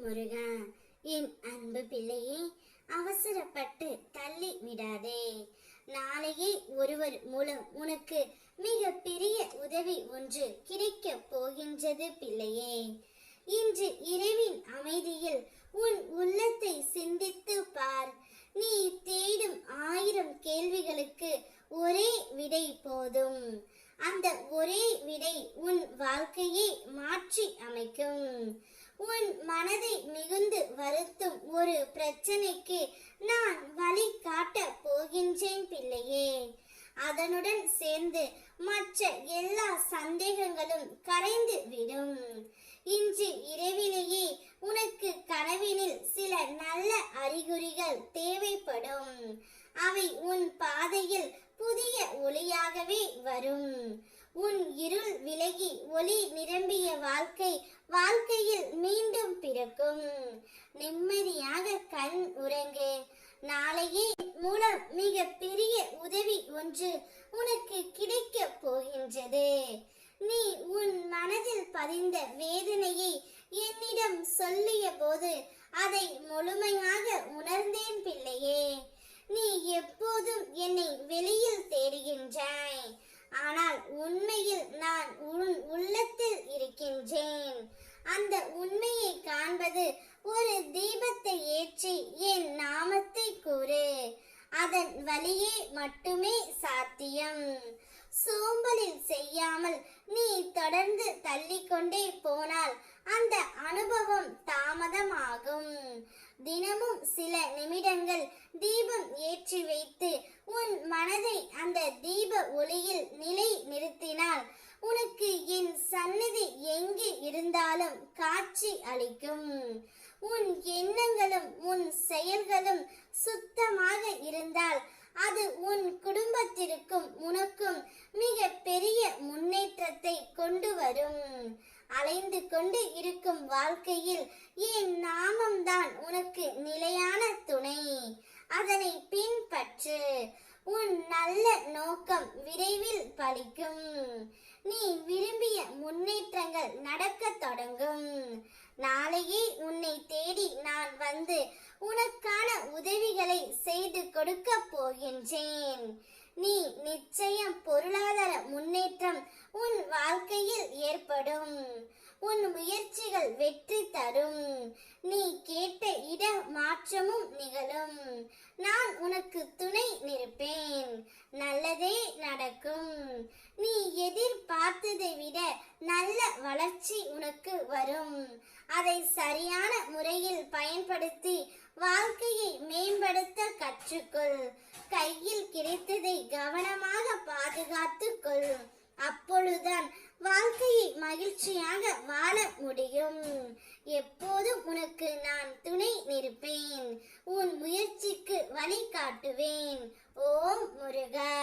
முருகா, என் அன்பு பிள்ளையே, அவசரப்பட்டு தள்ளி விடாதே. நாளையே ஒருவர் மூலம் உனக்கு மிக பெரிய உதவி ஒன்று கிடைக்க போகின்றது பிள்ளையே. இன்று இரவின் அமைதியில் உன் உள்ளத்தை சிந்தித்து பார். நீ தேடும் 1000 கேள்விகளுக்கு ஒரே விடை போதும். அந்த ஒரே விடை உன் வாழ்க்கையை மாற்றி அமைக்கும். உன் மனதை மிகுந்து வருத்தும் ஒரு பிரச்சனைக்கு நான் வழி காட்ட போகின்றேன் பிள்ளையே. அதனுடன் சேர்ந்து மற்ற எல்லா சந்தேகங்களும் கரைந்து விடும். இன்று இரவிலேயே உனக்கு கனவினில் சில நல்ல அறிகுறிகள் தேவைப்படும். அவை உன் பாதையில் புதிய ஒளியாகவே வரும். உன் இருள் விலகி ஒளி நிரம்பிய வாழ்க்கையில் மீண்டும் பிறக்கும். நிம்மதியாக கண் உறங்கு. நாளையே மூலம் மிக பெரிய உதவி ஒன்று உனக்கு கிடைக்க போகின்றது. நீ உன் மனதில் பதிந்த வேதனையை என்னிடம் சொல்லிய போது அதை முழுமையாக உணர்ந்தேன் பிள்ளையே. நீ எப்போதும் என்னை வெளியில் தேடுகின்றாய், ஆனால் உண்மையில் நான் உன் உள்ளத்தில் இருக்கின்றேன். அந்த உண்மையை காண்பது ஒரு தீபத்தை ஏற்றி என் நாமத்தை கூறு. அதன் வழியே மட்டுமே சாத்தியம். சோம்பலில் செய்யாமல் நீ தொடர்ந்து தள்ளிக்கொண்டே போனால் அந்த அனுபவம் தாமதமாகும். தினமும் சில நிமிடங்கள் தீபம் ஏற்றி வைத்து உன் மனதை அந்த தீப ஒளியில் நிலை நிறுத்தினால் உனக்கு என் சந்நிதி எங்கு இருந்தாலும் காட்சி அளிக்கும். உன் எண்ணங்களும் உன் செயல்களும் சுத்தமாக இருந்தால் அது உன் குடும்பத்திற்கும் உனக்கும் மிக பெரிய முன்னேற்றத்தை கொண்டு வரும். அலைந்து கொண்டு இருக்கும் வாழ்க்கையில் என் நாமம்தான் உனக்கு நிலையான துணை. அதனை பின்பற்று. உன் நல்ல நோக்கம் விரைவில் பலிக்கும். நீ விரும்பிய முன்னேற்றங்கள் நடக்க தொடங்கும். நாளையே உன்னை தேடி நான் வந்து உனக்கான உதவிகளை செய்து கொடுக்க போகின்றேன். நீ நிச்சயம் பொருளாதார முன்னேற்றம் உன் வாழ்க்கையில் ஏற்படும். உன் முயற்சிகள் வெற்றி தரும். நீ கேட்ட இட மாற்றமும் நிகழும். நான் உனக்கு துணை நிற்பேன். நல்லதே நடக்கும். நீ எதிர்பார்த்ததை விட நல்ல வளர்ச்சி உனக்கு வரும். அதை சரியான முறையில் பயன்படுத்தி வாழ்க்கையை மேம்படுத்த கற்றுக்கொள். கையில் கிடைத்ததை கவனமாக பாதுகாத்துக் கொள். அப்பொழுதுதான் வாழ்க்கையை மகிழ்ச்சியாக வாழ முடியும். எப்போதும் உனக்கு நான் துணை நிற்பேன். உன் முயற்சிக்கு வழி காட்டுவேன். ஓம் முருகா.